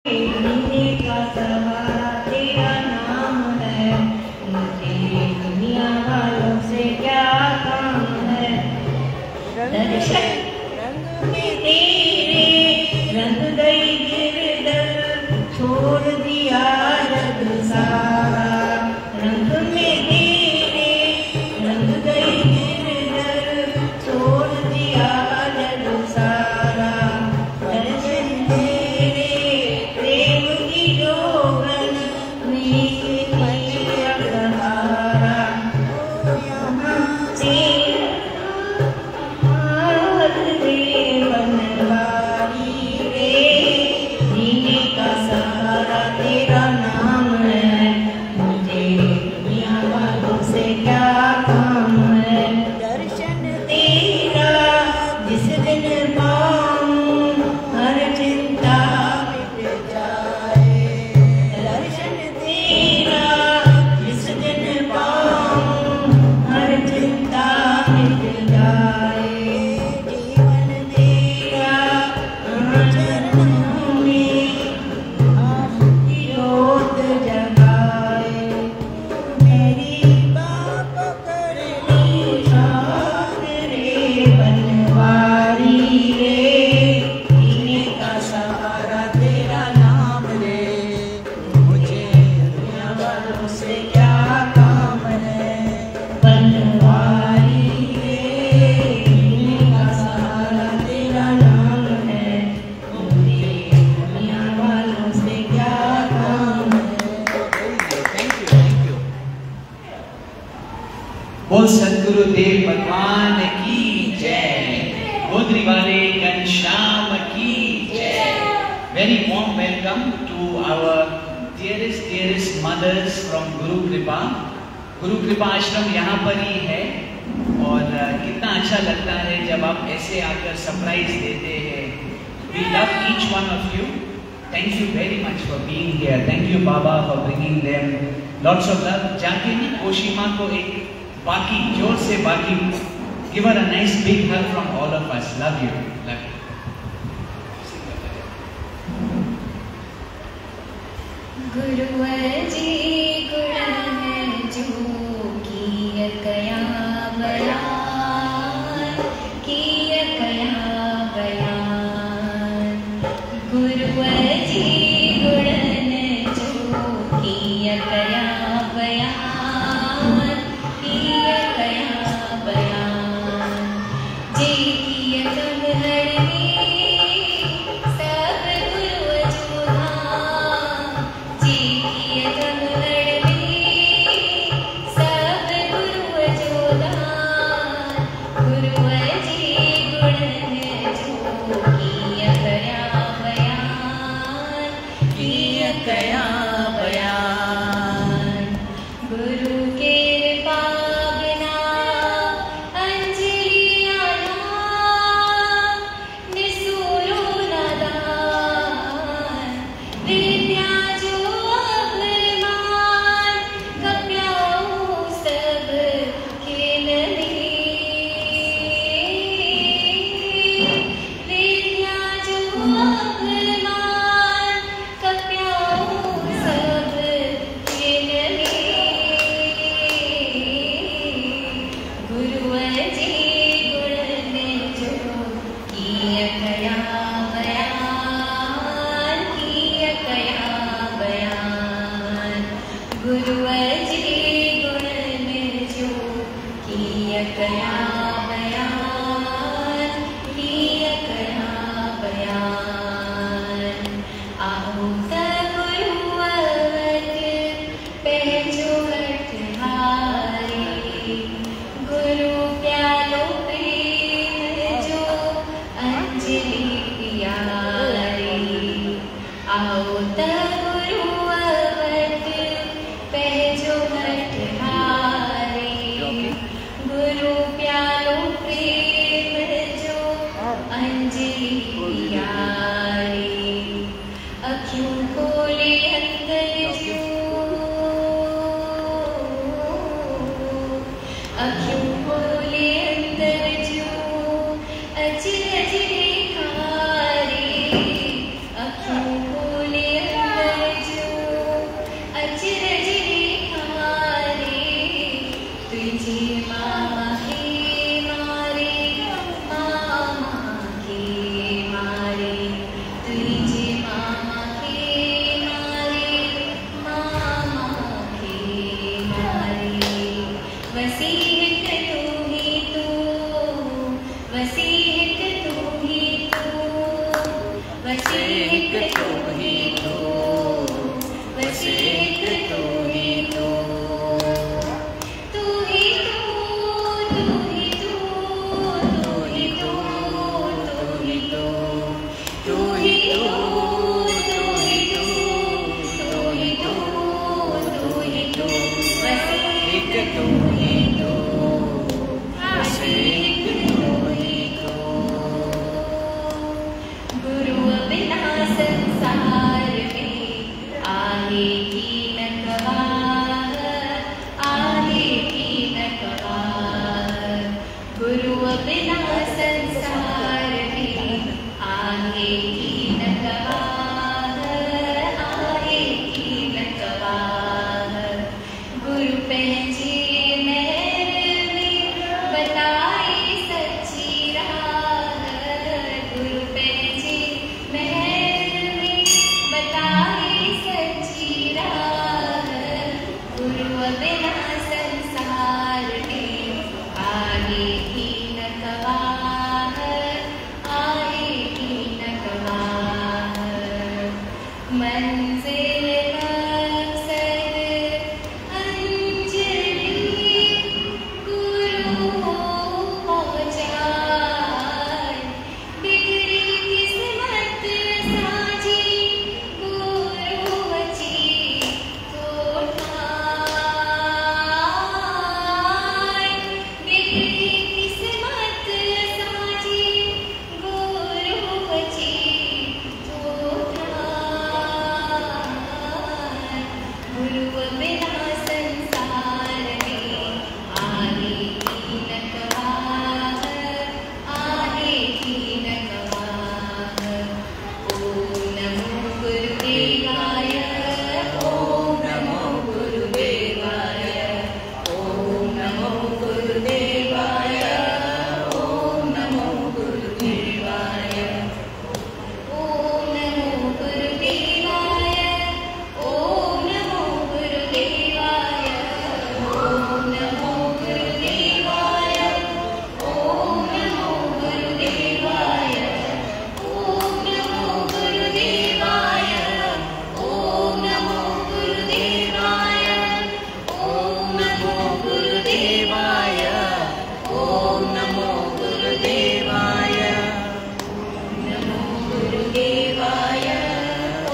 जीने का सहारा तेरा नाम है, मुझे दुनिया वालों से क्या काम है। दर्शन में तेरे रंग गई गिरदर, छोड़ दिया जग सारा। रंग में तेरे रंग गई गिरदर, छोड़ दिया जग सारा। दर्शन तेरे प्रेम की जोगन, मीत किया सहारा। यहाँ से बनवारी रे, जीने का सहारा तेरा नाम है, मुझे दुनिया वालों से क्या काम है। दर्शन तेरा जिस दिन पाऊं, हर चिंता मिट जाए। दर्शन तेरा जिस दिन पाऊं, हर चिंता मिट जाए। जीवन तेरा चरणों में आपकी जोत जगाए। मेरी बाप कर ली छान रे, बनवारी रे, जीने का सहारा तेरा नाम रे, मुझे दुनिया वालों से क्या काम है। बनवारी रे, जीने का सहारा तेरा नाम है, मुझे दुनिया वालों से क्या काम है। Thank you. बोल सदगुरु देव भगवान की जय, गोदरी वाले घनश्याम की जय। Very warm welcome to our dearest mothers from Guru Kripa. गुरु कृपा आश्रम यहाँ पर ही है और कितना अच्छा लगता है जब आप ऐसे आकर सरप्राइज देते हैं। We love each one of you. Thank you very much for being here. Thank you Baba for bringing them. Lots of love. जाके भी कोशिमा को एक बाकी जोर से बाकी give her a nice big hug from all of us. Love you. Love you. गुरुवर जी गुण है जो किय कया बयान, किय कया बयान। गुरुवर जी गुण जो किय कया बयान, किय कया बयान। जे किय कम हरनी सब गुरु जो धाम, जे किय कम हरनी सब गुरु जो धाम। गुरुवर जी गुण जो किय कया बयान, किय कया बयान। गुरु के पावना अंजलि आना, निसूरो नदान। विद्या जो अभिमान, कप्याऊ सब खेलनी। विद्या जो अभिमान, कप्याऊ सब खेलनी। गुरुवर जी गुण जो किय कया बयान, किय कया बयान। गुरुवर जी गुण जो किय कया बयान, किय कया बयान। आओ सद्गुरु अवत पहचो हठहारी, गुरु प्यालो प्रेम जो अंजलि प्यारी। आओ सद्गुरु अवत पहचो हठहारी, गुरु प्यालो प्रेम जो अंजलि प्यारी। अखियों खोले अंदर जो, अखियों खोले अंदर जो अजर अजरे खारी। अखियों खोले मंजिल मकसद अंजलि गुरु पहुँचाए, बिगड़ी किस्मत साजी गुरु बची तो ठाए, बिगड़ी किस्मत साजी गुरु बची तो ठाए, गुरु बिना संसार में आएगी न कवाह, आएगी न कवाह। ओम नमो गुरुदेवाय, ओम नमो गुरुदेवाय, ओम नमो गुरुदेवाय, ओम नमो गुरुदेवाय, ओम नमो गुरुदेवाय, ओम नमो गुरुदेवाय, ओम नमो गुरुदेवाय, ओम नमो गुरुदेवाय, ओम नमो गुरुदेवाय, ओम नमो गुरुदेवाय, ओम नमो गुरुदेवाय, ओम नमो गुरुदेवाय, नमो गुरुदेवाय,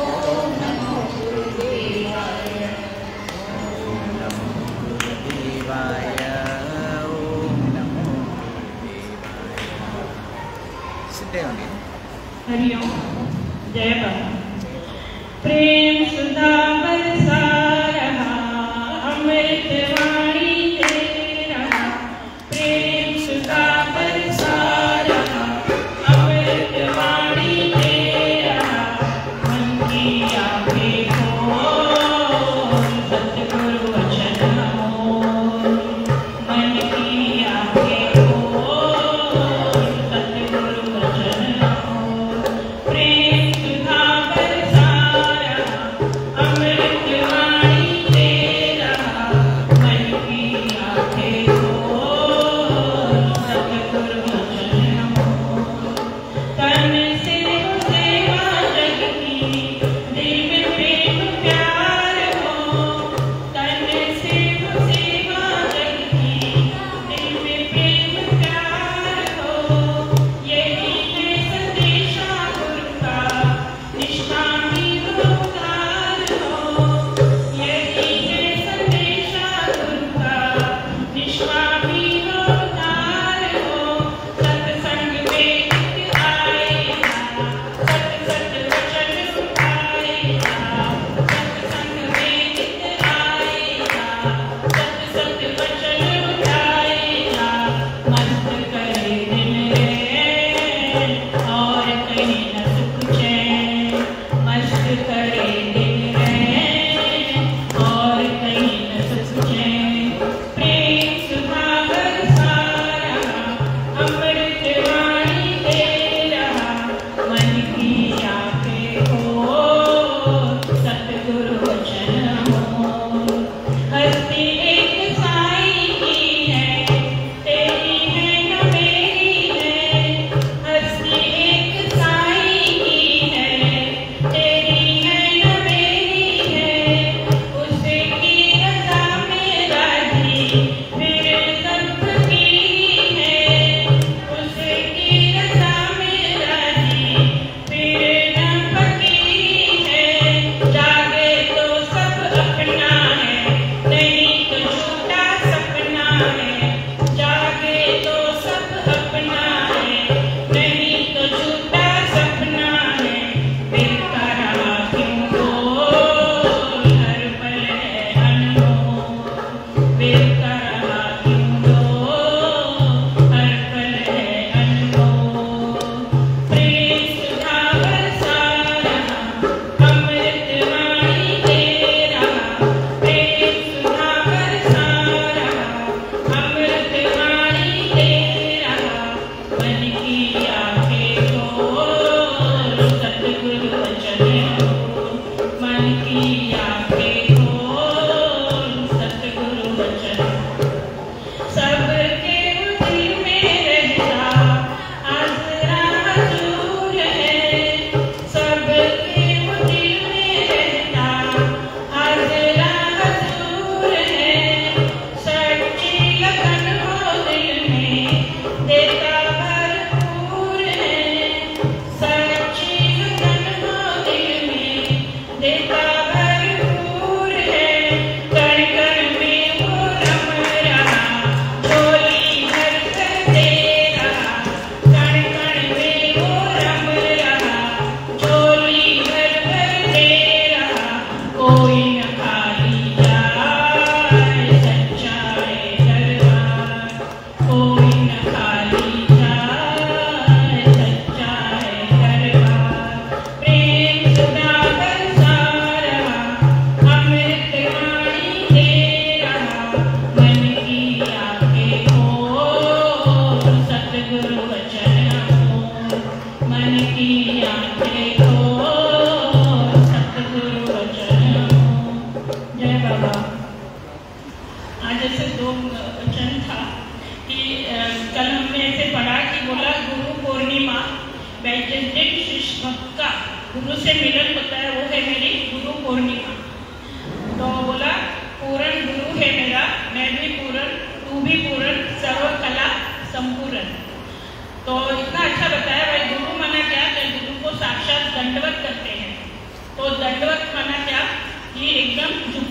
ओम नमो गुरुदेवाय। Sit down. हरिओम जय बाबा। प्रेम सुधा बरसा रहा अमृत वाणी तेरा, प्रेम सुधा बरसा रहा अमृत वाणी तेरा, मन की आंखें खोल सतगुरु वचन मोल, मन की आंखें खोल सतगुरु वचन मोल। प्रेम सुधा बरसा रहा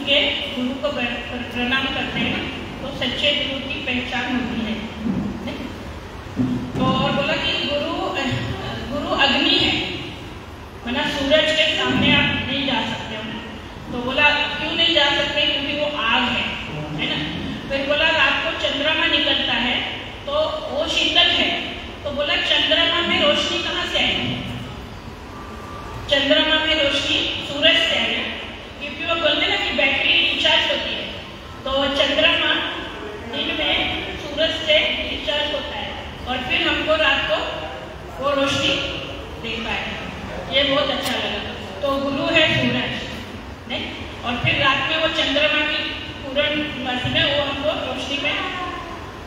के गुरु को प्रणाम करते हैं तो सच्चे गुरु की पहचान होती है। तो और बोला कि गुरु अग्नि है, मतलब सूरज के सामने आप नहीं जा सकते हो। तो बोला क्यों नहीं जा सकते, क्योंकि वो आग है ना। फिर बोला रात को चंद्रमा निकलता है तो वो शीतल है। तो बोला चंद्रमा में रोशनी कहाँ से आएगी, चंद्रमा में रोशनी सूरज से आएगी, क्योंकि वो बोलते ना कि बैटरी रिचार्ज होती है। तो चंद्रमा दिन में सूरज से रिचार्ज होता है और फिर हमको रात को वो रोशनी दे पाएगा। ये बहुत अच्छा लगा। तो गुरु है सूरज नहीं, और फिर रात में वो चंद्रमा की पूर्णमासी में वो हमको रोशनी में,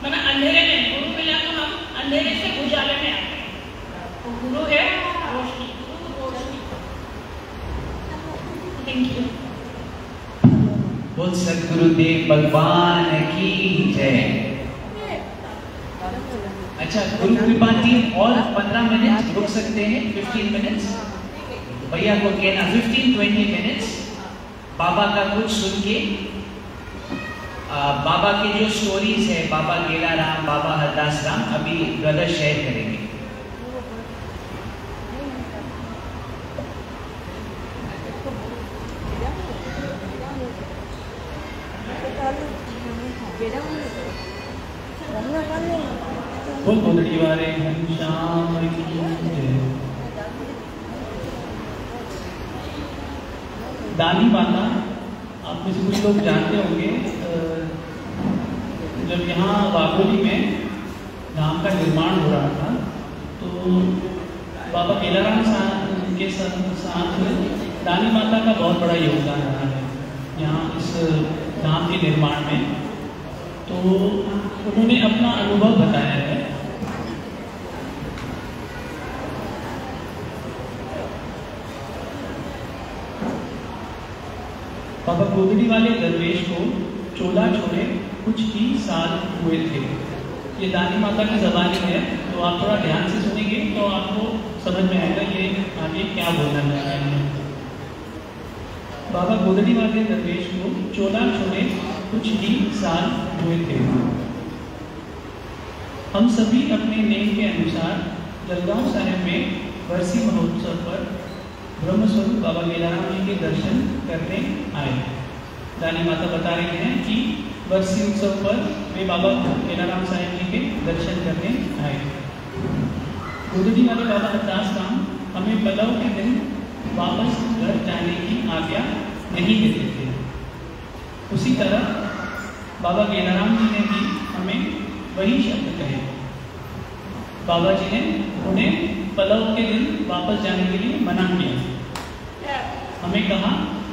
मतलब अंधेरे में गुरु मिला तो हम अंधेरे से उजाले में आते हैं। तो गुरु है रोशनी, थैंक यू। बोल सद्गुरुदेव भगवान की जय। अच्छा, गुरु कृपा टीम और 15 मिनट रुक सकते हैं, 15 मिनट्स भैया को कहना, 15-20 मिनट्स बाबा का कुछ सुन के, बाबा की जो स्टोरीज है, बाबा गेलाराम, बाबा हरदास राम, अभी ब्रदर शेयर करेंगे। बोल गोदड़ी वाले घनश्याम की जय। दानी माता आप में से कुछ लोग जानते होंगे, जब यहाँ वाघोली में धाम का निर्माण हो रहा था तो बाबा गेलाराम के साथ दानी माता का बहुत बड़ा योगदान रहा है यहाँ इस धाम के निर्माण में। तो उन्होंने अपना अनुभव बताया है। बाबा गोदड़ी वाले दरवेश को चोला छोड़े कुछ ही साल हुए थे। ये दानी माता की ज़बानी है, तो आप थोड़ा ध्यान से सुनेंगे तो आपको समझ में आएगा ये आगे क्या बोलना चाह रहे हैं। बाबा गोदड़ी वाले दरवेश को चोला छोड़े कुछ ही साल हुए थे। हम सभी अपने नेम के अनुसार जलगांव साहिब में वर्षी महोत्सव पर ब्रह्मस्वरूप बाबा गेलाराम जी के दर्शन करने आए। दानी माता बता रही हैं कि वर्षी उत्सव पर वे बाबा गेलाराम साहिब जी के दर्शन करने आए। गोदड़ी वाले बाबा हरदास राम हमें पलव के दिन वापस घर जाने की आज्ञा नहीं देते थे। उसी तरह बाबा गेलाराम जी ने भी हमें वही शब्द कहे। बाबा जी ने उन्हें पलव के दिन वापस जाने के लिए मना किया। हमें कहा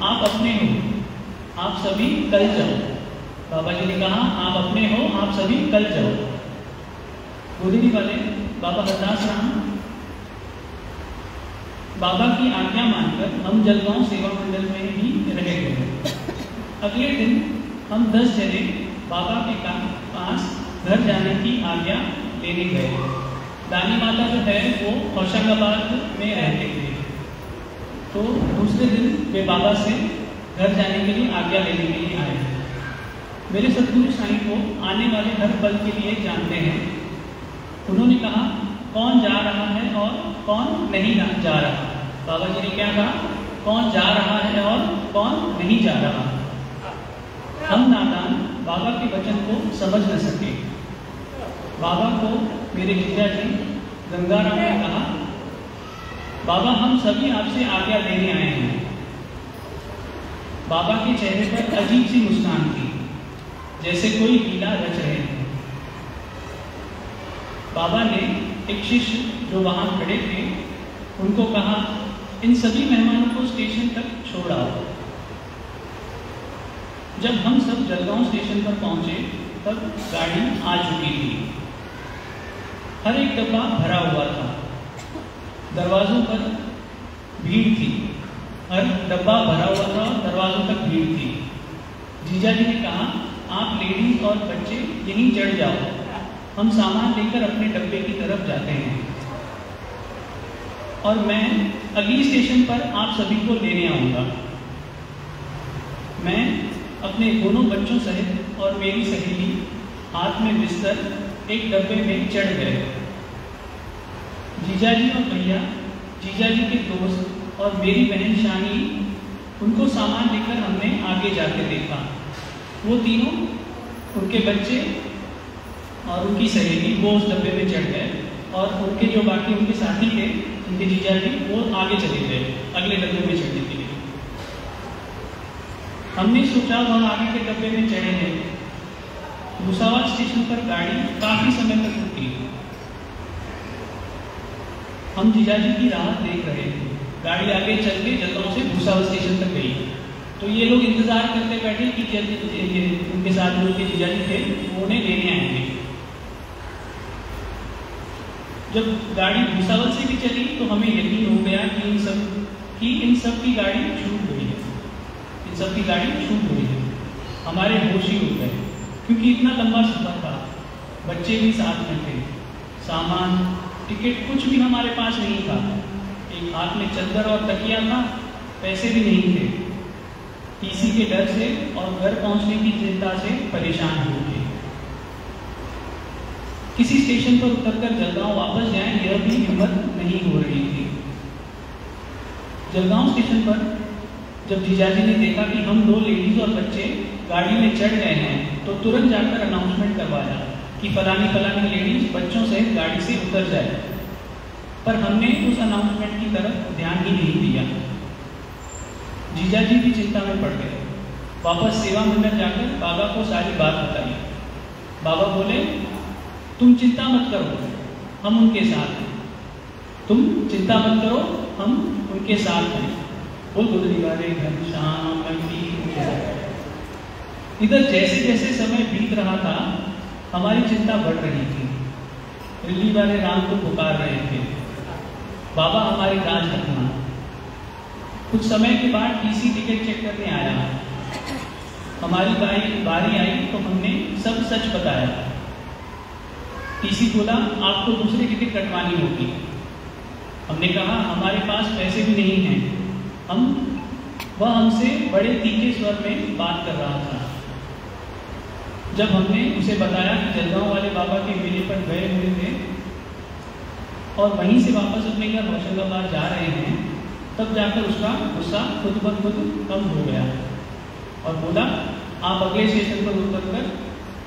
आप अपने हो, आप सभी कल जाओ। बाबा जी ने कहा आप अपने हो, आप सभी कल जाओ। गोदड़ी वाले बाबा हरदास राम बाबा की आज्ञा मानकर हम जलगांव सेवा मंडल में ही रह गए। अगले दिन हम 10 जने बाबा के पास घर जाने की आज्ञा लेने गए। दानी माता जो है वो होशंगाबाद में रहते थे, तो दूसरे दिन वे बाबा से घर जाने के लिए आज्ञा लेने के लिए आए। मेरे सद्गुरु साईं को आने वाले हर पल के लिए जानते हैं। उन्होंने कहा कौन जा रहा है और कौन नहीं जा रहा। बाबा जी ने क्या कहा, कौन जा रहा है और कौन नहीं जा रहा। हम नादान बाबा के वचन को समझ न सके। बाबा को मेरे जीजा जी गंगाराम ने कहा, बाबा हम सभी आपसे आज्ञा लेने आए हैं। बाबा के चेहरे पर अजीब सी मुस्कान थी, जैसे कोई लीला रच रहे थे। बाबा ने एक शिष्य जो वहां खड़े थे उनको कहा, इन सभी मेहमानों को स्टेशन तक छोड़ आओ। जब हम सब जलगांव स्टेशन पर पहुंचे तब गाड़ी आ चुकी थी। हर एक डब्बा भरा हुआ था। दरवाजों पर भीड़ थी। हर डब्बा भरा हुआ था, दरवाजों तक भीड़ थी। जीजा जी ने कहा, आप लेडीज और बच्चे यहीं चढ़ जाओ, हम सामान लेकर अपने डब्बे की तरफ जाते हैं और मैं अगली स्टेशन पर आप सभी को लेने आऊंगा। मैं अपने दोनों बच्चों सहित और मेरी सहेली हाथ में बिस्तर एक डब्बे में चढ़ गए। जीजाजी और भैया, जीजाजी के दोस्त और मेरी बहन शानी, उनको सामान लेकर हमने आगे जाके देखा। वो तीनों, उनके बच्चे और उनकी सहेली वो उस डब्बे में चढ़ गए और उनके जो बाकी उनके साथी थे, उनके जीजाजी, वो आगे चले गए अगले डब्बे में चढ़ने के लिए। हमने सोचा वह आगे के डब्बे में चढ़े हैं। भूसावल स्टेशन पर गाड़ी काफी समय तक रुकी। हम जीजाजी की राह देख रहे थे। गाड़ी आगे चल के जलगांव से भूसावल स्टेशन तक गई, तो ये लोग इंतजार करते बैठे कि जल्दी उनके साथ जो उनके जीजाजी थे वो उन्हें लेने आएंगे। जब गाड़ी भूसावल से भी चली तो हमें यकीन हो गया कि इन सब की गाड़ी छूट गई है, इन सब की गाड़ी छूट गई है। हमारे होश ही उड़ गए, क्योंकि इतना लंबा सफर था, बच्चे भी साथ में थे, सामान, टिकट कुछ भी हमारे पास नहीं था। एक हाथ में चद्दर और तकिया था, पैसे भी नहीं थे। टीसी के डर से और घर पहुंचने की चिंता से परेशान हो गए। किसी स्टेशन पर उतरकर जलगांव वापस जाएं, यह भी हिम्मत नहीं हो रही थी। जलगांव स्टेशन पर जब जीजाजी ने देखा कि हम दो लेडीज और बच्चे गाड़ी में चढ़ गए हैं, तो तुरंत जाकर अनाउंसमेंट करवाया कि फलानी फलानी लेडीज बच्चों सहित गाड़ी से उतर जाए। पर हमने उस अनाउंसमेंट की तरफ ध्यान ही नहीं दिया। जीजाजी भी चिंता में पड़ गए। वापस सेवा मंडल जाकर बाबा को सारी बात बताई। बाबा बोले, तुम चिंता मत करो, हम उनके साथ हैं। तुम चिंता मत करो, हम उनके साथ हैं। बोल गुजरी वाले घनश्याम की। इधर जैसे जैसे समय बीत रहा था, हमारी चिंता बढ़ रही थी। दिल्ली वाले राम को पुकार रहे थे, बाबा हमारी राज रखना। कुछ समय के बाद टीसी टिकट चेक करने आया। हमारी बारी आई तो हमने सब सच बताया। टीसी बोला, आपको दूसरी टिकट कटवानी होगी। हमने कहा, हमारे पास पैसे भी नहीं हैं। वह हमसे बड़े तीखे स्वर में बात कर रहा था। जब हमने उसे बताया कि जलगांव वाले बाबा के मेले पर गए हुए थे और वहीं से वापस अपने घर होशंगाबाद जा रहे हैं, तब जाकर उसका गुस्सा खुद ब खुद कम हो गया और बोला, आप अगले स्टेशन पर उतरकर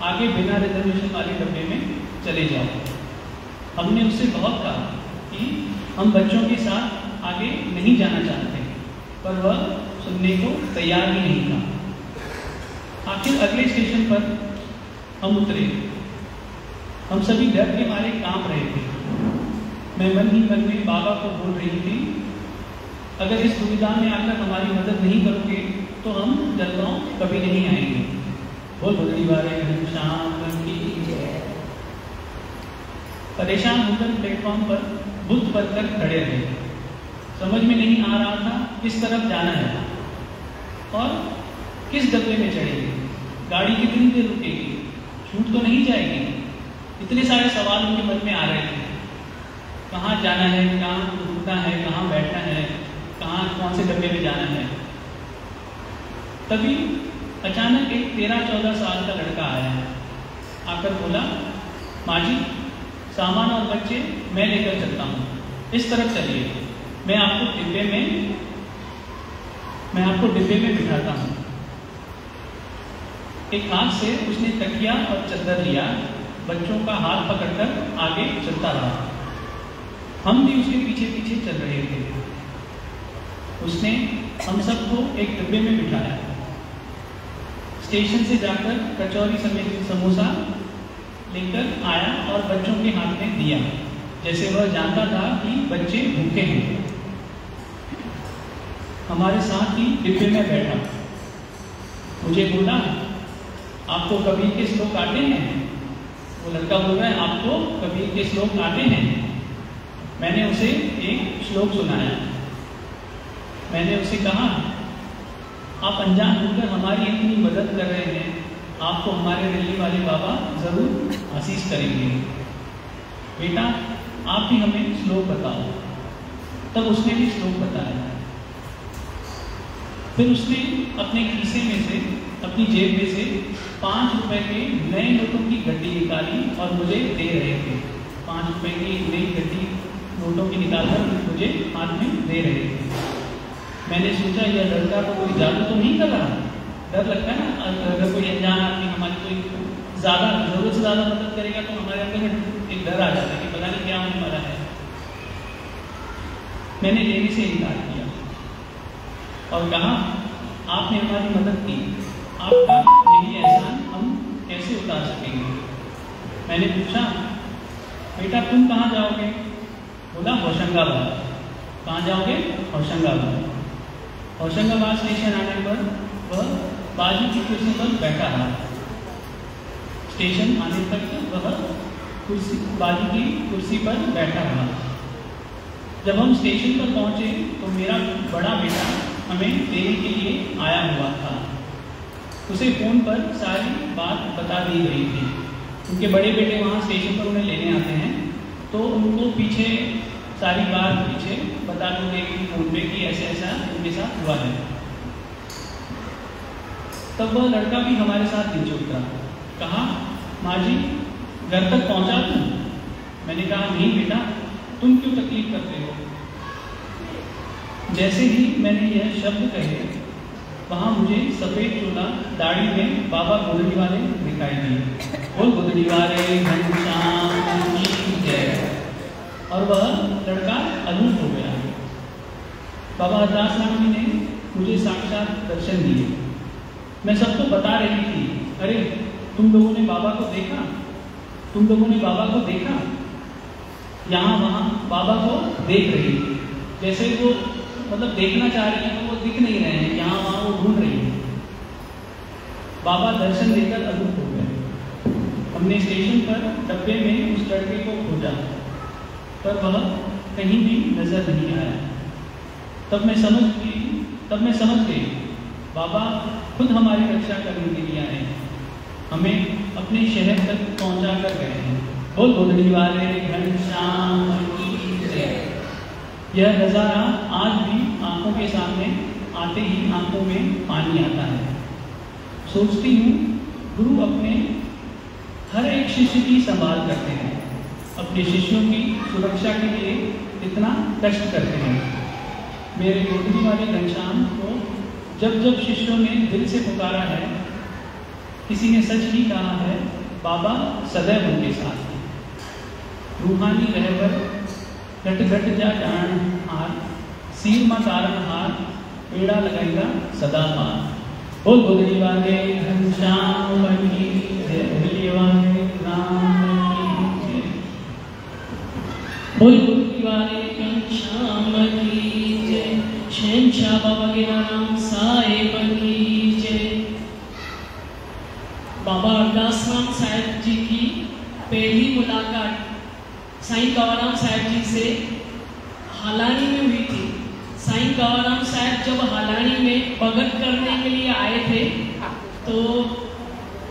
आगे बिना रिजर्वेशन वाले डब्बे में चले जाओ। हमने उससे बहुत कहा कि हम बच्चों के साथ आगे नहीं जाना चाहते, पर वह सुनने को तैयार ही नहीं था। आखिर अगले स्टेशन पर हम उतरे। हम सभी डर के मारे कांप रहे थे। मैं मन ही मन में बाबा को बोल रही थी, अगर इस दुविधा में आकर हमारी मदद नहीं करोगे तो हम जलगांव कभी नहीं आएंगे। बोल बदली वाले घनश्याम की। परेशान होकर प्लेटफॉर्म पर बुद्ध बनकर खड़े रहे। समझ में नहीं आ रहा था किस तरफ जाना है और किस डब्बे में चढ़ेंगे, गाड़ी कितनी देर रुकेगी, छूट तो नहीं जाएगी। इतने सारे सवाल उनके मन में आ रहे थे। कहाँ जाना है, कहाँ रुकना है, कहाँ बैठना है, कहाँ कौन से डब्बे में जाना है। तभी अचानक एक 13-14 साल का लड़का आया है। आकर बोला, माँ जी, सामान और बच्चे मैं लेकर चलता हूँ, इस तरफ चलिए, मैं आपको डिब्बे में बिठाता हूँ। एक हाथ से उसने तकिया और चद्दर लिया, बच्चों का हाथ पकड़कर आगे चलता रहा। हम भी उसके पीछे पीछे चल रहे थे। उसने हम सबको एक डिब्बे में बिठाया। स्टेशन से जाकर कचौरी समेत समोसा लेकर आया और बच्चों के हाथ में दिया, जैसे वह जानता था कि बच्चे भूखे हैं। हमारे साथ ही डिब्बे में बैठा। मुझे बोला, आपको कबीर के श्लोक आते हैं? वो लड़का बोल रहा है, आपको कबीर के श्लोक आते हैं? मैंने उसे एक श्लोक सुनाया। मैंने उसे कहा, आप अनजान होकर हमारी इतनी मदद कर रहे हैं, आपको हमारे दिल्ली वाले बाबा जरूर आशीष करेंगे। बेटा, आप भी हमें श्लोक बताओ। तब उसने भी श्लोक बताया। फिर उसने अपने खीसे में से अपनी जेब में से 5 रुपए के नए नोटों की गड्डी निकाली और मुझे दे रहे थे। 5 रुपए की नई गड्डी नोटों की निकालकर मुझे हाथ में दे रहे थे। मैंने सोचा यह लड़का को कोई जादू तो नहीं कर रहा। डर लगता है ना, अगर कोई अनजान आदमी हमारी कोई ज़्यादा ज़रूरत से ज़्यादा मदद करेगा तो हमारे अंदर में एक डर आ जाता है कि पता नहीं क्या होने वाला है। मैंने लेने से इनकार किया और कहा आपने हमारी मदद की, आपका यही एहसान हम कैसे उतार सकेंगे। मैंने पूछा बेटा तुम कहाँ जाओगे? बोला होशंगाबाद। कहाँ जाओगे? होशंगाबाद। होशंगाबाद स्टेशन आने पर वह बाजू की कुर्सी पर बैठा रहा। स्टेशन आने तक वह बाजू की कुर्सी पर बैठा रहा। जब हम स्टेशन पर पहुंचे तो मेरा बड़ा बेटा हमें लेने के लिए आया हुआ था। उसे फ़ोन पर सारी बात बता दी गई थी। उनके बड़े बेटे वहाँ स्टेशन पर उन्हें लेने आते हैं तो उनको पीछे सारी बात पीछे बता दूँगे कि फ़ोन पे कि ऐसा ऐसा उनके साथ हुआ है। तब वह लड़का भी हमारे साथ नीचे उतरा। कहा माँ जी घर तक पहुँचा दूँ? मैंने कहा नहीं बेटा, तुम क्यों तकलीफ करते हो। जैसे ही मैंने यह शब्द कहे वहाँ मुझे सफ़ेद चोला दाढ़ी में बाबा गोदड़ी वाले दिखाई दिए। वो गोदड़ी वाले घनश्याम की जय। और वह लड़का अनूप हो गया। बाबा हरदास राम जी ने मुझे साक्षात दर्शन दिए। मैं सबको बता रही थी, अरे तुम लोगों ने बाबा को देखा, तुम लोगों ने बाबा को देखा। यहाँ वहाँ बाबा को देख रही थी, जैसे वो मतलब देखना चाह रही है, वो दिख नहीं रहे हैं, यहाँ वहाँ वो ढूंढ रही है। बाबा दर्शन देकर अनूप हो गए। हमने स्टेशन पर डब्बे में उस लड़के को खोजा पर वह कहीं भी नजर नहीं आया। तब मैं समझ गई बाबा खुद हमारी रक्षा करने के लिए आए, हमें अपने शहर तक पहुंचा कर गए हैं। बोल गोदड़ी वाले घनश्याम की जय। यह नज़ारा आज भी आंखों के सामने आते ही आंखों में पानी आता है। सोचती हूँ गुरु अपने हर एक शिष्य की संभाल करते हैं, अपने शिष्यों की सुरक्षा के लिए इतना कष्ट करते हैं। मेरे गोदड़ी वाले घनश्याम को जब जब शिष्यों ने दिल से पुकारा है, किसी ने सच ही कहा है, बाबा सदैव उनके साथ हैं। रूहानी रहबर घट घट जा जान हार, सीर मा कारण हार, पेड़ा लगाएगा सदा पार। बोल गोदड़ी वाले घनश्याम की जय, गोदड़ी वाले राम की जय। बोल गोदड़ी वाले घनश्याम की जय, शहंशाह बाबा के नाम साहेब की जय। बाबा हरदास राम साहब जी की पहली मुलाकात साईं कावाराम साहब जी से हालानी में हुई थी। साईं कावाराम साहब जब हालानी में भगत करने के लिए आए थे तो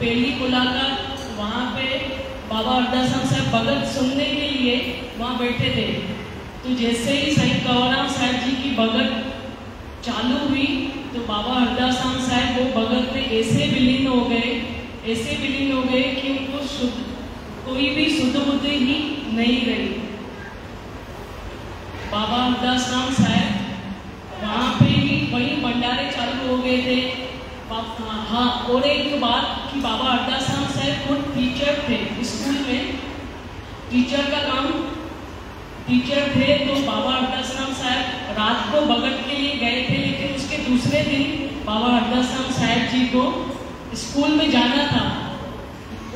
पहली मुलाकात वहाँ पे बाबा हरदास राम साहब भगत सुनने के लिए वहाँ बैठे थे। तो जैसे ही साईं कावाराम साहब जी की भगत चालू हुई तो बाबा हरदास राम साहब वो भगत में ऐसे विलीन हो गए कि उनको कोई भी शुद्ध बुद्धि ही नहीं रही। बाबा हरदास राम साहब वहाँ पे ही वहीं भंडारे चालू हो गए थे। हाँ, और एक बात कि बाबा हरदास राम साहब खुद टीचर थे, स्कूल में टीचर का काम टीचर थे। तो बाबा हरदास राम साहब रात को भगत के लिए गए थे, लेकिन उसके दूसरे दिन बाबा हरदास राम साहब जी को स्कूल में जाना था।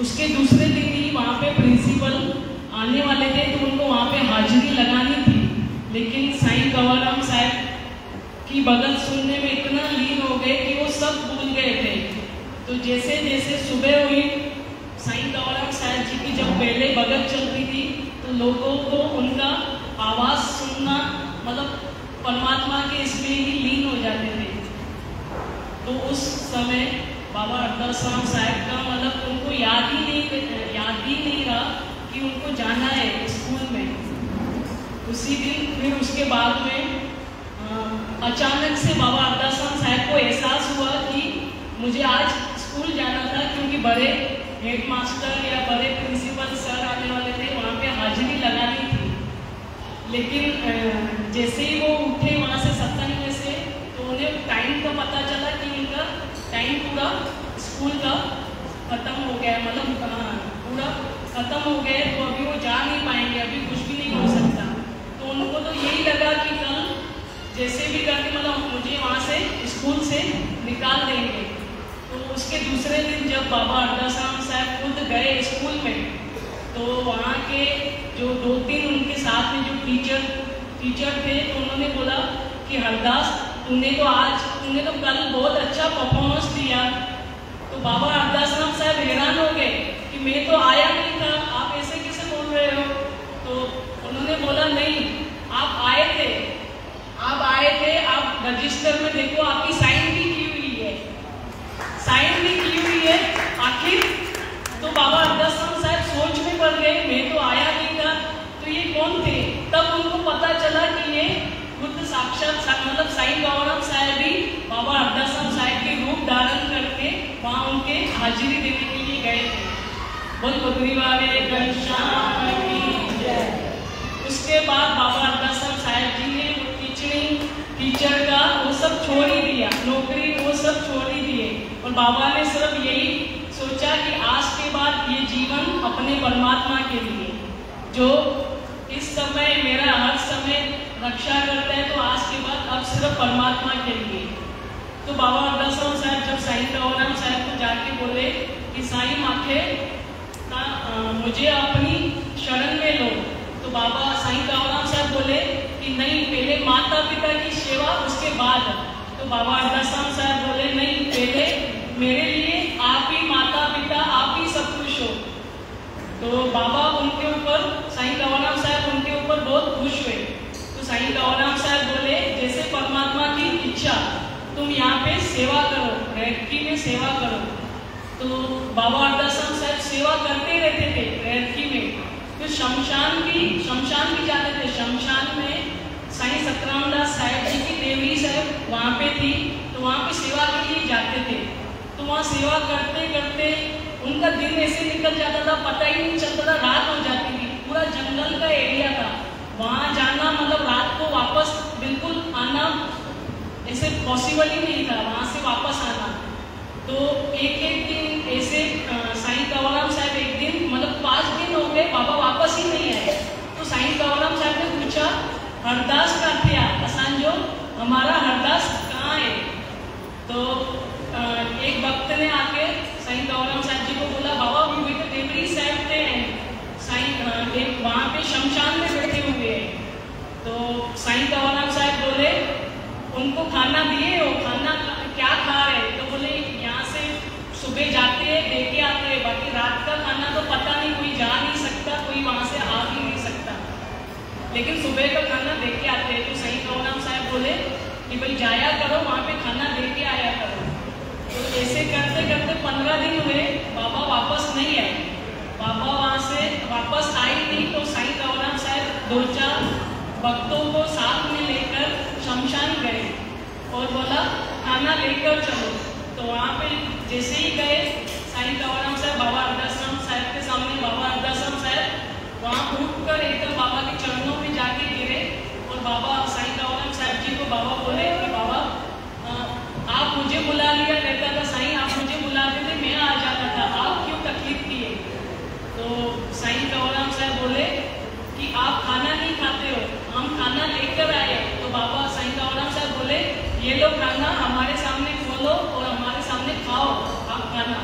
उसके दूसरे दिन ही वहाँ पे प्रिंसिपल आने वाले थे तो उनको वहाँ पे हाजिरी लगानी थी, लेकिन साईं कावाराम साहब की भगत सुनने में इतना लीन हो गए कि वो सब भूल गए थे। तो जैसे जैसे सुबह हुई, साईं कावाराम साहब जी की जब पहले भगत चलती थी तो लोगों को उनका आवाज़ सुनना मतलब परमात्मा के इसमें ही लीन हो जाते थे। तो उस समय बाबा हरदास राम साहब का मतलब उनको याद ही नहीं रहा कि उनको जाना है स्कूल में। उसी दिन फिर उसके बाद में अचानक से बाबा हरदास राम साहब को एहसास हुआ कि मुझे आज स्कूल जाना था क्योंकि बड़े हेड मास्टर या बड़े प्रिंसिपल सर आने वाले थे, वहाँ पे हाजिरी लगानी थी। लेकिन जैसे ही वो उठे वहाँ से सत्संग में से, तो उन्हें टाइम का पता चला कि उनका टाइम पूरा स्कूल का ख़त्म हो गया, मतलब पूरा ख़त्म हो गया, तो अभी वो जा नहीं पाएंगे, अभी कुछ भी नहीं हो सकता। तो उनको तो यही लगा कि कल जैसे भी करके मतलब मुझे वहाँ से स्कूल से निकाल देंगे। तो उसके दूसरे दिन जब बाबा अरदासाराम साहब खुद गए स्कूल में, तो वहाँ के जो 2-3 उनके साथ में जो टीचर थे, तो उन्होंने बोला कि हरदास तूने तो कल बहुत अच्छा परफॉर्मेंस दिया। तो बाबा अरदासाराम साहब हैरान हो गए कि मैं तो आया नहीं था, आप ऐसे कैसे बोल रहे हो। तो उन्होंने बोला नहीं, आप आए थे, आप रजिस्टर में देखो आपकी साइन भी की हुई है, आखिर। तो बाबा अरदासाराम साहब सोच में पड़ गए, मैं तो आया नहीं था, तो ये कौन थे। तब उनको पता चला कि ये खुद साक्षात मतलब साईं गौरव साहब ही बाबा अरदासाराम साहब के रूप धारण करके वहाँ उनके हाजिरी देने के लिए गए थे। बोल बद्री वाले घनश्याम की जय। उसके बाद बाबा अरदासाराम साहब जी ने टीचर का वो सब छोड़ ही दिया, नौकरी वो सब छोड़ ही दिए, और बाबा ने सिर्फ यही सोचा कि आज के बाद ये जीवन अपने परमात्मा के लिए, जो इस समय मेरा हर समय रक्षा करता है, तो आज के बाद अब सिर्फ परमात्मा के लिए। तो बाबा अरदासाराम साहब जब साईं गौराम साहब को जाके बोले कि साईं माखे मुझे अपनी शरण में लो, तो बाबा साईं गौराम साहब बोले कि नहीं, पहले माता पिता की सेवा उसके बाद। तो बाबा अरदासाराम साहब बोले नहीं, पहले मेरे लिए आप ही माता पिता, आप ही सब कुछ हो। तो बाबा उनके ऊपर, साईं गौराम साहब उनके ऊपर बहुत खुश हुए। तो साईं गौराम साहब बोले जैसे परमात्मा की इच्छा, तुम यहाँ पे सेवा करो, रेडकी में सेवा करो। तो बाबा अरदासाराम साहब सेवा करते रहते थे रेडकी में। फिर शमशान भी जाते थे। शमशान में साईं सतरामदास साहब जी की देवरी साहब वहाँ पे थी, तो वहाँ पे सेवा के लिए जाते थे। तो वहाँ सेवा करते करते उनका दिन ऐसे निकल जाता था, पता ही नहीं चलता था, रात हो जाती थी। पूरा जंगल का एरिया था, वहाँ जाना मतलब रात को वापस बिल्कुल आना ऐसे पॉसिबल ही नहीं था, वहाँ से वापस आना। तो एक दिन ऐसे साईं गौराम साहब एक दिन मतलब 5 दिन हो गए, बाबा वापस ही नहीं आए। तो साईं गौराम साहब ने पूछा हरदास का थिया असांजो, हमारा हरदास कहाँ है। तो एक भक्त ने आके साईं गौराम साहब जी को बोला बाबा वो बेटे देवरी साहब थे साईं वहाँ पे शमशान में बैठे हुए हैं। तो साईं गौराम साहब बोले उनको खाना दिए हो, खाना क्या खा रहे। तो बोले यहाँ से सुबह जाते हैं दे के आते हैं, बाकी रात का खाना तो पता नहीं, कोई जा नहीं सकता, कोई वहाँ से आ भी नहीं सकता, लेकिन सुबह का खाना दे के आते हैं। तो साईं गौराम साहब बोले कि भाई जाया करो, वहाँ पे खाना दे के आया करो। तो ऐसे करते करते 15 दिन हुए, बाबा वापस नहीं आए। बाबा वहाँ से वापस आए नहीं। तो साईं गौराम साहब 2-4 भक्तों को साथ में लेकर शमशान गए और बोला खाना लेकर चलो। तो वहाँ पे जैसे ही गए साईं गौराम साहब बाबा अरदासाराम साहब के सामने, बाबा अरदासाराम साहब वहाँ उठकर एकदम बाबा के चरणों में जाके गिरे और बाबा साईं गौराम साहब जी को बाबा बोले कि बाबा आप मुझे बुला लिया रहता था, साईं आप मुझे बुलाते थे, मैं आ जाता था, आप क्यों तकलीफ किए। तो साईं गौराम साहब बोले कि आप खाना नहीं खाते हो, हम खाना लेकर आए। तो बाबा साईं गौराम साहब बोले ये लो खाना, हमारे सामने खोलो और हमारे सामने खाओ आप खाना।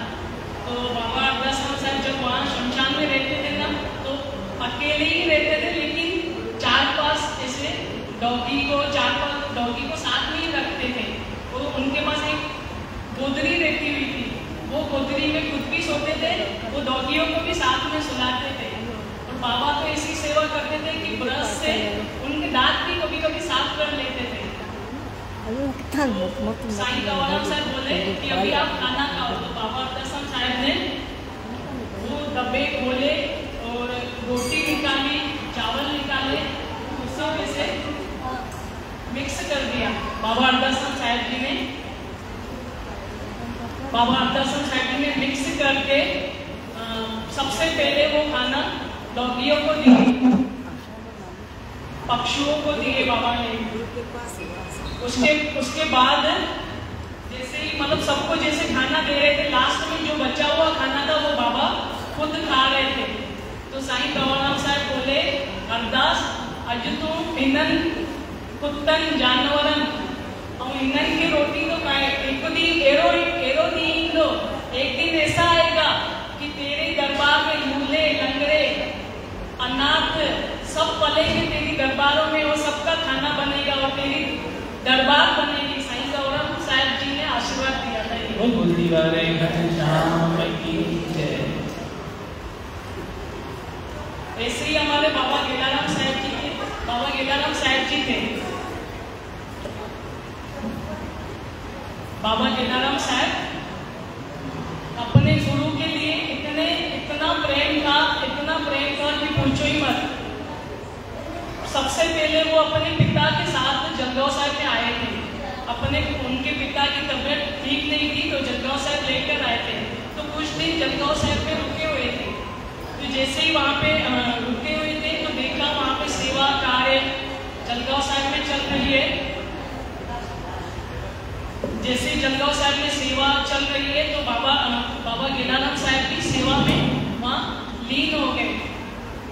तो बाबा अरदासाराम साहब जब वहाँ शमशान में रहते थे ना, तो अकेले ही रहते थे, लेकिन 4-5 ऐसे डॉगी को साथ में ही रखते थे। वो उनके पास एक गोदरी रहती हुई थी, वो गोदरी में खुद भी सोते थे, वो डॉगियों को भी साथ में सुलाते थे। और बाबा तो ऐसी सेवा करते थे कि ब्रश से उनके दांत भी कभी कभी साफ कर लेते थे। तो साईं गौराम साहब बोले कि अभी आप खाना खाओ। तो बाबा अरदासाराम साहब ने वो डब्बे खोले और रोटी निकाली, चावल निकाले, सब ऐसे मिक्स कर दिया बाबा अरदासाराम साहब जी ने। बाबा अब्दासन साहब जी ने मिक्स करके सबसे पहले वो खाना डॉगियों को दिए, पक्षियों को दिए बाबा ने। उसके बाद जैसे ही मतलब सबको जैसे खाना दे रहे थे, लास्ट में जो बचा हुआ खाना था वो बाबा खुद खा रहे थे। तो साईं बाबाराम साहब बोले, अरदास अज तू हिनन कुत्तन जानवरन और हिनन की रोटी तो खाए, एक दिन एरो दी लो, एक दिन ऐसा आएगा कि तेरे दरबार में लूले लंगड़े अनाथ सब पलेंगे तेरी दरबारों में, वो सबका खाना बनेगा और तेरी दरबार बनेगी। साईं गौरव साहब जी ने आशीर्वाद दिया था। वो गुजरी वाले घनश्याम की जय। ऐसे ही हमारे बाबा गेलाराम साहब जी थे। बाबा गेलाराम साहब जी थे, बाबा गेलाराम साहब अपने गुरु के लिए इतना प्रेम था कि पूछो ही मत। सबसे पहले वो अपने पिता के साथ जलगांव साहब में आए थे। उनके पिता की तबीयत ठीक नहीं थी तो जलगांव साहब लेकर आए थे। तो कुछ दिन जलगांव साहब में रुके हुए थे। तो जैसे ही वहाँ पे रुके हुए थे तो देखा वहाँ पे सेवा कार्य जलगांव साहब में चल रही है। जैसे ही जलगांव साहब में सेवा चल रही है तो बाबा गेलाराम साहब की सेवा में वहाँ लीन हो गए।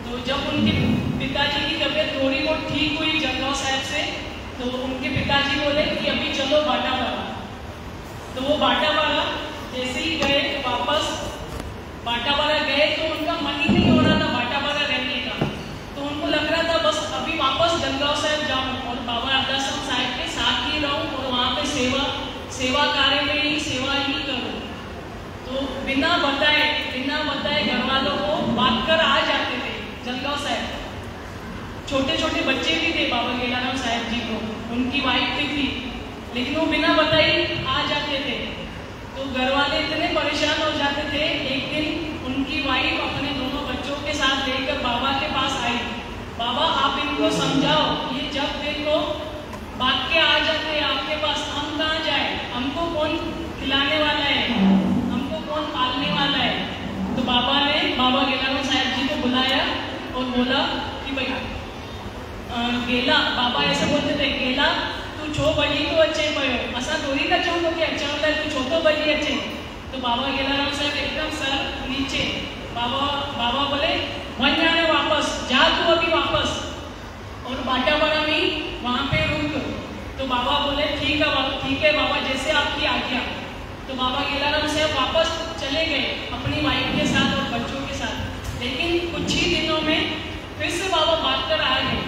तो जब उनके पिताजी की तबीयत थोड़ी बहुत ठीक हुई जलगांव साहब से, तो उनके पिताजी बोले कि अभी चलो बाटावाला। तो वो बाटावाला जैसे ही गए वापस बाटावाला गए तो उनका मन ही नहीं हो रहा था बाटावाला रहने का। तो उनको लग रहा था बस अभी वापस जलगांव साहब जाऊं और बाबा अब्दासन साहब के साथ ही रहूं और वहाँ पे सेवा कार्य में ही सेवा ही करूं। तो बिना बताए घर वालों को बात कर आ जाते थे जलगांव साहब। छोटे छोटे बच्चे भी थे बाबा गेलाराम साहब जी को, उनकी वाइफ भी थी, लेकिन वो बिना बताए आ जाते थे। तो घर वाले इतने परेशान हो जाते थे। एक दिन उनकी वाइफ अपने दोनों बच्चों के साथ लेकर बाबा के पास आई। बाबा आप इनको समझाओ, ये जब देखो भाग के आ जाते हैं आपके पास, हम कहाँ जाए, हमको कौन खिलाने वाला है, हमको कौन पालने वाला है। तो बाबा गेलाराम साहब जी को बुलाया और बोला कि भाई गेला, बाबा ऐसे बोलते थे, गेला तू 6 बजे तो अच्छे पयो, असा थोड़ी ना चाहूँ कि अच्छा होता है तू 6 बजे अच्छे। तो बाबा गेलाराम साहब एकदम सर नीचे, बाबा बोले वन जाने वापस जा, तू अभी वापस और बाटावाड़ा में वहाँ पे रुक। तो बाबा बोले ठीक है बाबा, जैसे आपकी आज्ञा। तो बाबा गेलाराम साहब वापस चले गए अपनी वाइफ के साथ और बच्चों के साथ। लेकिन कुछ ही दिनों में फिर से बाबा भाग कर आ गए।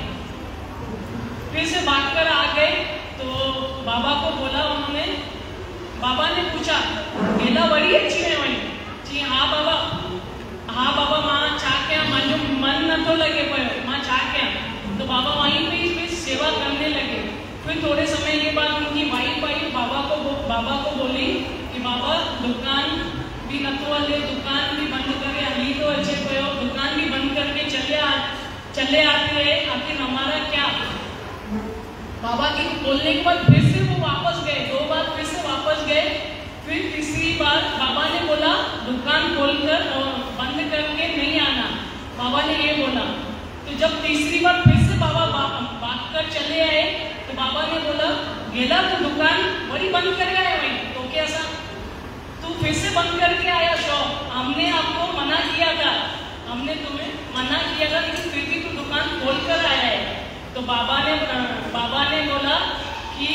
तो बाबा को बोला उन्होंने, बाबा ने पूछा गेला बड़ी अच्छी है वही जी? हाँ बाबा माँ चाह क्या, मुझे मन न तो लगे पयो माँ चाह क्या। तो बाबा वहीं पे सेवा करने लगे। फिर थोड़े समय के बाद उनकी वाइफ आई, बाबा को बोली कि बाबा दुकान भी न तो अले, दुकान भी बंद करे, अली तो अच्छे पयो, दुकान भी बंद करके चले आते हैं, आखिर हमारा क्या। बाबा की बोलने के बाद फिर से वो वापस गए, 2 बार फिर से वापस गए। फिर तीसरी बार बाबा ने बोला दुकान खोलकर और बंद करके नहीं आना, बाबा ने ये बोला। तो जब तीसरी बार फिर से बाबा भाग कर चले आए तो बाबा ने बोला गेला तो दुकान बड़ी बंद कर गया है वही, तो कैसा तू फिर से बंद करके आया शॉप, हमने आपको मना किया था, हमने तुम्हें मना किया था, लेकिन फिर भी तू दुकान खोल कर आया है। तो बाबा ने बोला कि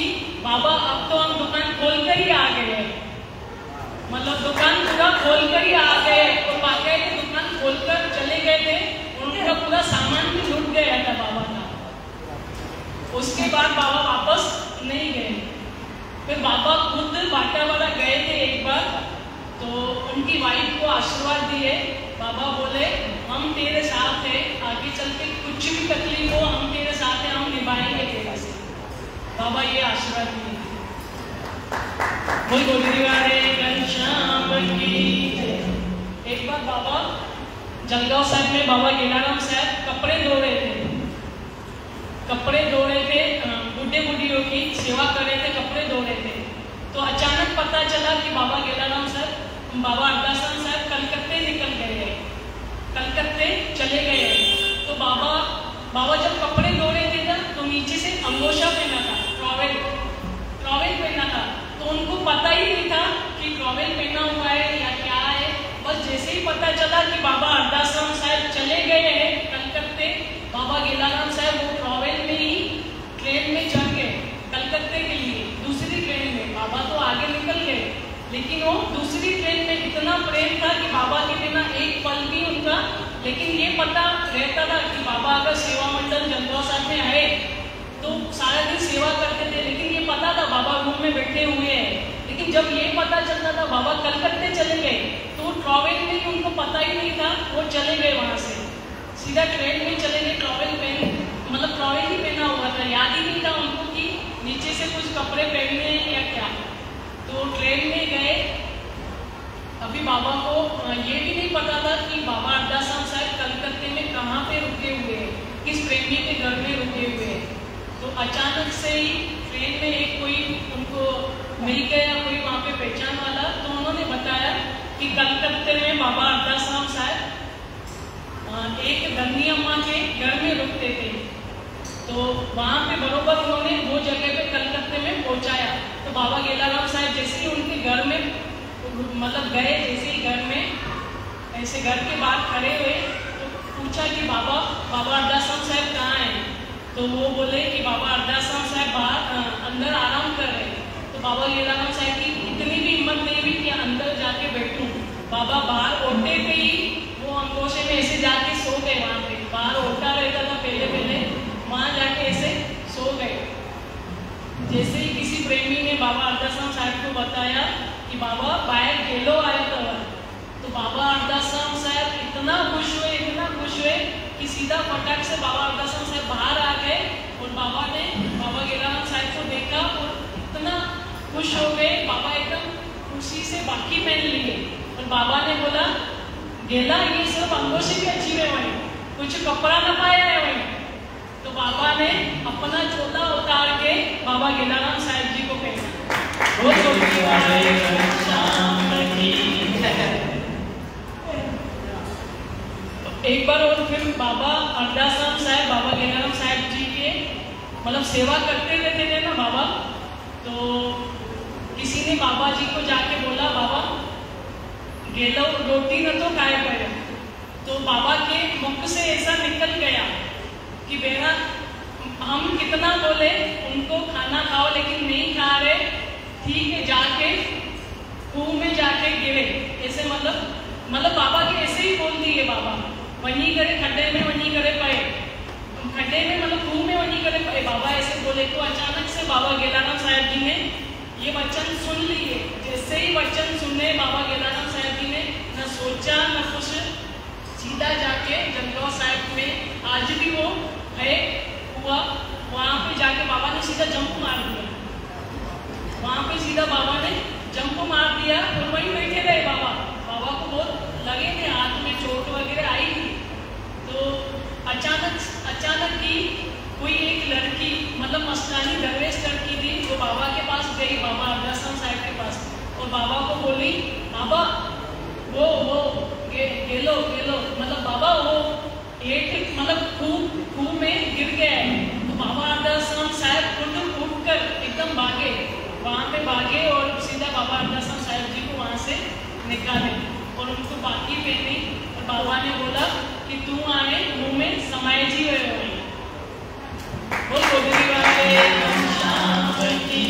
बाबा अब तो हम दुकान खोल कर ही आ गए हैं, मतलब दुकान पूरा खोल कर ही आ गए। तो बाकायदे दुकान खोल कर चले गए थे, उनका पूरा सामान भी लूट गया था बाबा का। उसके बाद बाबा वापस नहीं गए। फिर बाबा खुद बाटावाड़ा गए थे एक बार, तो उनकी वाइफ को आशीर्वाद दिए। बाबा बोले हम तेरे साथ हैं, आगे चल के कुछ भी तकलीफ हो हम तेरे साथ हैं, हम निभाएंगे तेरे से। बाबा ये आशीर्वाद दिए। बोल गोदरीवाले घनश्याम की जय। एक बार बाबा जलगांव साहब में बाबा गेलाराम साहब कपड़े धो रहे थे, बुढ़े बुढ़ियों की सेवा कर रहे थे, कपड़े धो रहे थे। तो अचानक पता चला कि बाबा गेलाराम साहब बाबा अरदासान साहब कलकत्ते निकल गए, कलकत्ते चले गए। तो बाबा जब कपड़े धो रहे थे ना, तो नीचे से अंगोछा पहना था, ट्रॉवेल पहना था। तो उनको पता ही नहीं था कि ट्रॉवेल पहना हुआ है या क्या है। बस जैसे ही पता चला कि बाबा अरदासान साहब चले गए हैं कलकत्ते, बाबा गेलाराम साहब वो ट्रॉवेल में ही ट्रेन में चढ़ गए कलकत्ते के लिए, दूसरी ट्रेन में। बाबा तो आगे निकल गए, लेकिन वो दूसरी ट्रेन में इतना प्रेम था कि बाबा के बिना एक पल भी उनका, लेकिन ये पता रहता था कि बाबा अगर सेवा मंडल जंगवा साहब में आए तो सारा दिन सेवा करते थे, लेकिन ये पता था बाबा रूम में बैठे हुए हैं। लेकिन जब ये पता चलता था बाबा कलकत्ते चले गए, तो ट्रॉवेल में उनको पता ही नहीं था, वो चले गए वहाँ से सीधा ट्रेन में चले गए। ट्रॉवेल ही पहना हुआ था, याद ही नहीं था उनको कि नीचे से कुछ कपड़े पहनने हैं या क्या। तो ट्रेन में गए। अभी बाबा को ये भी नहीं पता था कि बाबा अरदासान साहब कलकत्ते में कहाँ पे रुके हुए हैं, किस प्रेमी के घर में रुके हुए हैं। तो अचानक से ही ट्रेन में एक कोई उनको मिल गया, कोई वहाँ पे पहचान वाला। तो उन्होंने बताया कि कलकत्ते में बाबा अरदासान साहब एक धनी अम्मा के घर में रुकते थे। तो वहाँ पे बरोबर उन्होंने वो जगह पे कलकत्ते में पहुँचाया। तो बाबा गेलाराम साहब जैसे ही उनके घर में गए, जैसे ही घर में ऐसे घर के बाहर खड़े हुए, तो पूछा कि बाबा अरदासान साहब कहाँ हैं। तो वो बोले कि बाबा अरदासान साहब बाहर अंदर आराम कर रहे हैं। तो बाबा गेलाराम साहब की इतनी भी हिम्मत नहीं हुई कि अंदर जाके बैठूं। बाबा बाहर ओटे पे ही वो अंगोछे में ऐसे जाके सो गए। वहाँ पे बाहर ओटा रहता था पहले, वहाँ जाके ऐसे सो गए। जैसे ही किसी प्रेमी ने बाबा अरदासान साहब को बताया कि बाबा बाहर गेलो आया था, तो बाबा अरदासान साहब इतना खुश हुए कि सीधा फटाक से बाबा अरदासान साहब बाहर आ गए। और बाबा ने बाबा गेलाराम साहब को देखा और इतना खुश हो गए। बाबा एकदम खुशी से बाकी पहन लिए। और बाबा ने बोला, गेला ये सब अंगोछे भी अच्छी है, वही कुछ कपड़ा न पाया है वही। तो बाबा ने अपना चोला उतार के बाबा गेलाराम साहब जी को पहना। एक बार और फिर बाबा अरदासान साहब बाबा गेलाराम साहब जी के सेवा करते रहते थे ना बाबा। तो किसी ने बाबा जी को जाके बोला, बाबा गेलो रोटी न तो खाए पड़े। तो बाबा के मुख से ऐसा निकल गया कि बेटा हम कितना बोले उनको खाना खाओ, लेकिन नहीं खा रहे। ठीक है, जाके कुएं में जाके गिरे। ऐसे मतलब बाबा के ऐसे ही बोल दिए। बाबा वहीं करे खड्डे में, वहीं करे पाए, खड्डे में कुएं में वहीं करे पाए, बाबा ऐसे बोले। तो अचानक से बाबा गेलाराम साहब जी ने ये वचन सुन लिए। जैसे ही वचन सुने बाबा गेलाराम साहब जी ने न सोचा न कुछ, सीधा जाके जंगवा साहब में आज भी वो है हुआ, वहाँ पे जाके बाबा ने सीधा जंप मार दिया। वहाँ पे सीधा बाबा ने जंप मार दिया और वहीं बैठे रहे बाबा। बाबा को बहुत लगे थे, हाथ में चोट वगैरह आई थी। तो अचानक ही कोई एक लड़की मस्तानी दरवेश लड़की थी, वो बाबा के पास गई, बाबा अरदासान साहब के पास, और बाबा को बोली, बाबा वो गेलो बाबा वो एक खूह में गिर गया है। तो बाबा अरदासान साहब उठकर एकदम भागे, वहाँ पे भागे और सीधा बाबा अरदासान साहब जी को वहाँ से निकाले और उनको बाकी पहनी। और बाबा ने बोला कि तू आने मुँह में समाये जी हुए बोल गोदरी वाले शाम की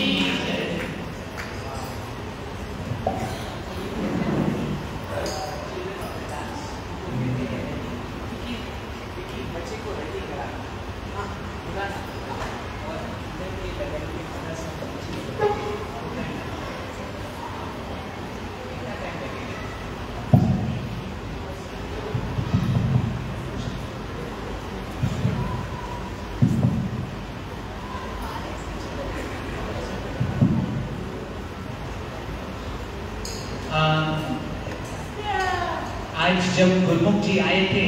आज जब गुरमुख जी आए थे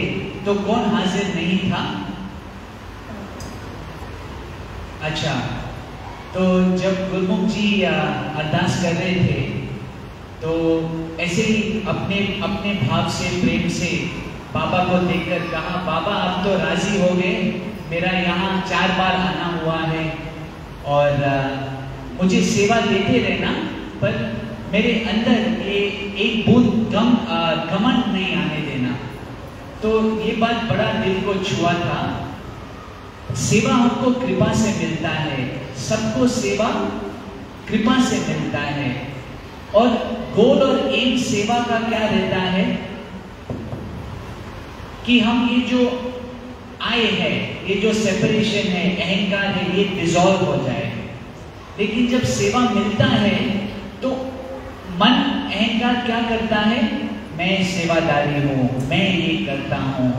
तो कौन हाजिर नहीं था? अच्छा, तो जब गुरमुख जी अरदास कर रहे थे तो ऐसे ही अपने अपने भाव से, प्रेम से बाबा को देखकर कहा, बाबा आप तो राजी हो गए, मेरा यहाँ 4 बार आना हुआ है और मुझे सेवा देते रहना, पर मेरे अंदर ये एक बूंद घमंड नहीं आने देना। तो ये बात बड़ा दिल को छुआ था। सेवा हमको कृपा से मिलता है, सबको सेवा कृपा से मिलता है। और गोल और एम सेवा का क्या रहता है कि हम ये जो आए हैं, ये जो सेपरेशन है, अहंकार है, ये डिसॉल्व हो जाए। लेकिन जब सेवा मिलता है तो मन अहंकार क्या करता है, मैं सेवादारी हूं, मैं ये करता हूं।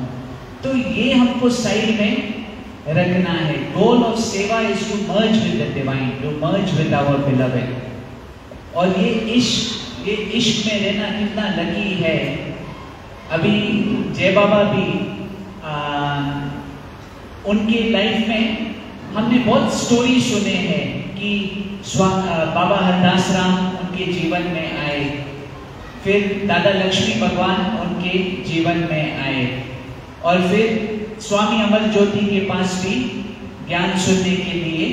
तो ये हमको साइड में रखना है। Goal of seva is to merge with the divine, to merge with our beloved. और ये इश्क में रहना कितना लकी है। अभी जय बाबा भी उनके लाइफ में हमने बहुत स्टोरी सुने हैं कि बाबा हरदास राम उनके जीवन में आए, फिर दादा लक्ष्मी भगवान उनके जीवन में आए, और फिर स्वामी अमर ज्योति के पास भी ज्ञान सुनने के लिए।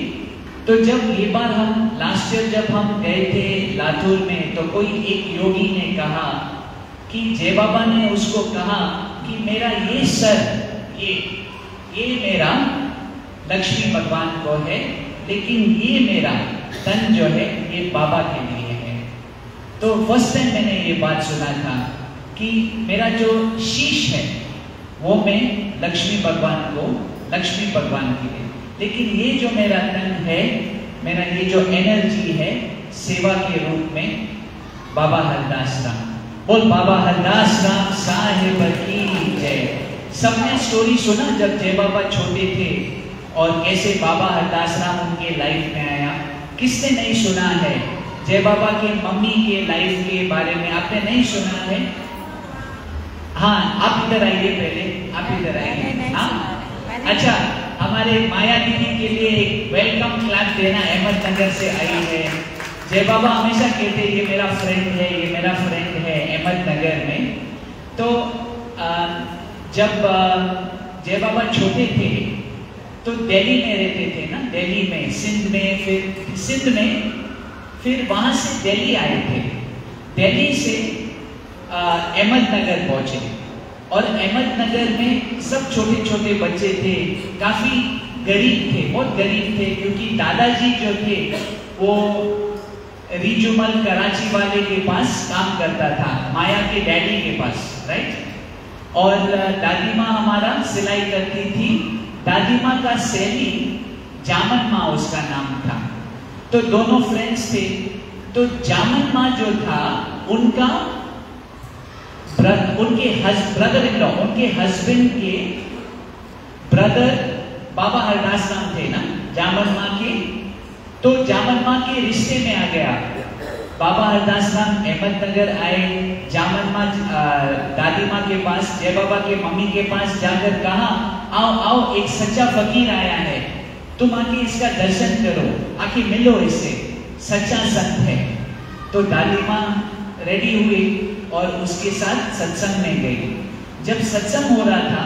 तो जब ये बार हम लास्ट ईयर जब हम गए थे लातूर में, तो कोई एक योगी ने कहा कि जय बाबा ने उसको कहा कि मेरा ये सर, ये मेरा लक्ष्मी भगवान को है, लेकिन ये मेरा तन जो है ये बाबा के लिए है। तो फर्स्ट टाइम मैंने ये बात सुना था कि मेरा जो शीश है वो मैं लक्ष्मी भगवान को, लक्ष्मी भगवान के लिए, लेकिन ये जो मेरा तन है, मेरा ये जो एनर्जी है, सेवा के रूप में बाबा हरदास राम। बोल बाबा हरदास राम साहिब की जय। सबने स्टोरी सुना जब जय बाबा छोटे थे और कैसे बाबा हरदास राम उनके लाइफ में आया। किसने नहीं सुना है जय बाबा के मम्मी के लाइफ के बारे में? आपने नहीं सुना है? हाँ, आप इधर आइए, पहले आप इधर आइए। हाँ, अच्छा, हमारे माया दीदी के लिए एक वेलकम क्लैप देना, अहमदनगर से आई है। जय बाबा हमेशा कहते ये मेरा फ्रेंड है, ये मेरा फ्रेंड है अहमदनगर में। तो जब जय बाबा छोटे थे तो दिल्ली में रहते थे ना, दिल्ली में, सिंध में, फिर वहां से दिल्ली आए थे। दिल्ली से अहमदनगर पहुंचे और अहमदनगर में सब छोटे छोटे बच्चे थे, काफी गरीब थे, बहुत गरीब थे, क्योंकि दादाजी जो थे वो रिजुमल कराची वाले के पास काम करता था, माया के डैडी के पास, राइट। और दादी माँ हमारा सिलाई करती थी। दादी माँ का सहेली जामन माँ उसका नाम था। तो दोनों फ्रेंड्स थे। तो जामन माँ जो था उनका उनके ब्रदर इन लॉ, उनके हस्बैंड के ब्रदर बाबा हरदास राम थे ना, जामन माँ के। तो जामन माँ के रिश्ते में आ गया। बाबा हरदास राम अहमदनगर आए, जामन माँ दादी माँ के पास, जय बाबा के मम्मी के पास जाकर कहा, आओ आओ, एक सच्चा फकीर आया है, तुम आके इसका दर्शन करो, आके मिलो इससे, सच्चा संत है। तो दादी माँ रेडी हुई और उसके साथ सत्संग में गई। जब सत्संग हो रहा था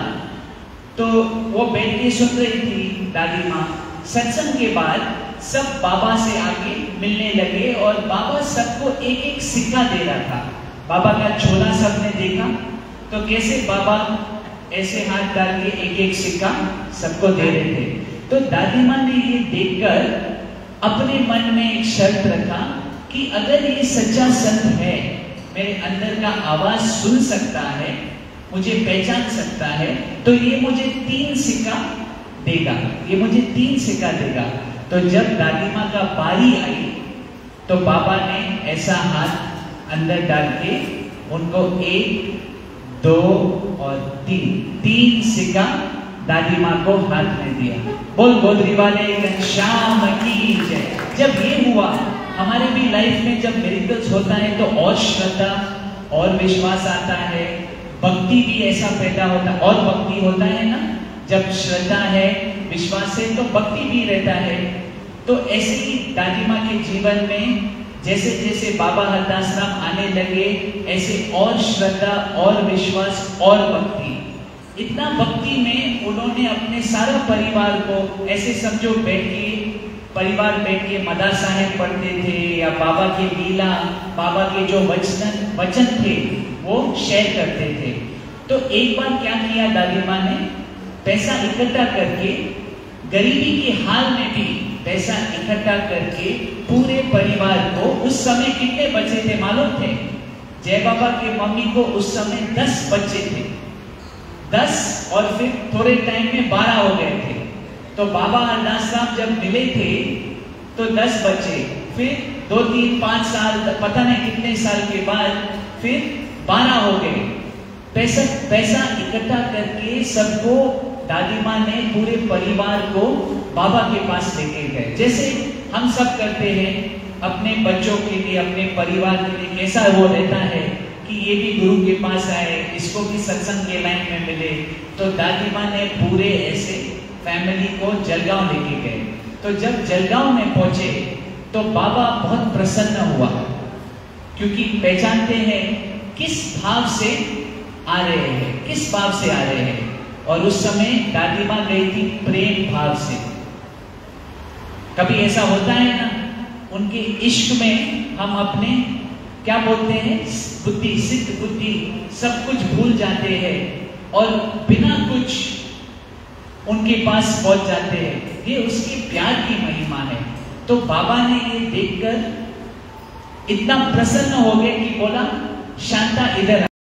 तो वो बैठ के सुन रही थी दादी माँ। सत्संग के बाद सब बाबा से आके मिलने लगे और बाबा सबको एक एक सिक्का दे रहा था। बाबा का झोला सबने देखा तो कैसे बाबा ऐसे हाथ डाल के एक एक सिक्का सबको दे रहे थे। तो दादी माँ ने ये देखकर अपने मन में एक शर्त रखा कि अगर ये सच्चा संत है, मेरे अंदर का आवाज सुन सकता है, मुझे पहचान सकता है, तो ये मुझे 3 सिक्का देगा, ये मुझे 3 सिक्का देगा। तो जब दादी माँ का बारी आई तो बाबा ने ऐसा हाथ अंदर डाल के उनको 1, 2 और 3 सिक्का दादी माँ को हाथ में दिया। बोल गोदरी वाले घनश्याम की जय। जब ये हुआ हमारे भी लाइफ में, जब मिरेकल्स होता है तो और श्रद्धा और विश्वास आता है, भक्ति भी ऐसा पैदा होता है, और भक्ति होता है ना, जब श्रद्धा है, विश्वास है, तो भक्ति भी रहता है। तो ऐसे ही दादी माँ के जीवन में जैसे जैसे बाबा हरदास राम आने लगे ऐसे और श्रद्धा और विश्वास और भक्ति, इतना भक्ति में उन्होंने अपने सारा परिवार को ऐसे समझो परिवार बैठ के मदार साहेब पढ़ते थे या बाबा के लीला, बाबा के जो वचन थे वो शेयर करते थे। तो एक बार क्या किया दादी माँ ने, पैसा इकट्ठा करके, गरीबी के हाल में भी पैसा इकट्ठा करके पूरे परिवार को, उस समय कितने बच्चे थे मालूम थे? जय बाबा के मम्मी को उस समय 10 बच्चे थे, 10 और फिर थोड़े टाइम में 12 हो गए थे। तो बाबा हरदास राम जब मिले थे तो 10 बच्चे, फिर 2, 3, 5 साल, पता नहीं कितने साल के बाद फिर 12 हो गए। पैसा इकट्ठा करके सबको दादी माँ ने पूरे परिवार को बाबा के पास लेके गए। जैसे हम सब करते हैं अपने बच्चों के लिए, अपने परिवार के लिए, कैसा वो रहता है कि ये भी गुरु के पास आए, इसको भी सत्संग के लाइन में मिले। तो दादी माँ ने पूरे ऐसे फैमिली को जलगांव लेके गए। तो जब जलगांव में पहुंचे तो बाबा बहुत प्रसन्न हुआ, क्योंकि पहचानते हैं किस भाव से आ रहे हैं, किस भाव से आ रहे हैं। और उस समय दादी माँ गई थी प्रेम भाव से। कभी ऐसा होता है ना, उनके इश्क में हम अपने क्या बोलते हैं, बुद्धि, सिद्ध बुद्धि, सब कुछ भूल जाते हैं और बिना कुछ उनके पास पहुंच जाते हैं। ये उसके प्यार की महिमा है। तो बाबा ने ये देखकर इतना प्रसन्न हो गए कि बोला, शांता इधर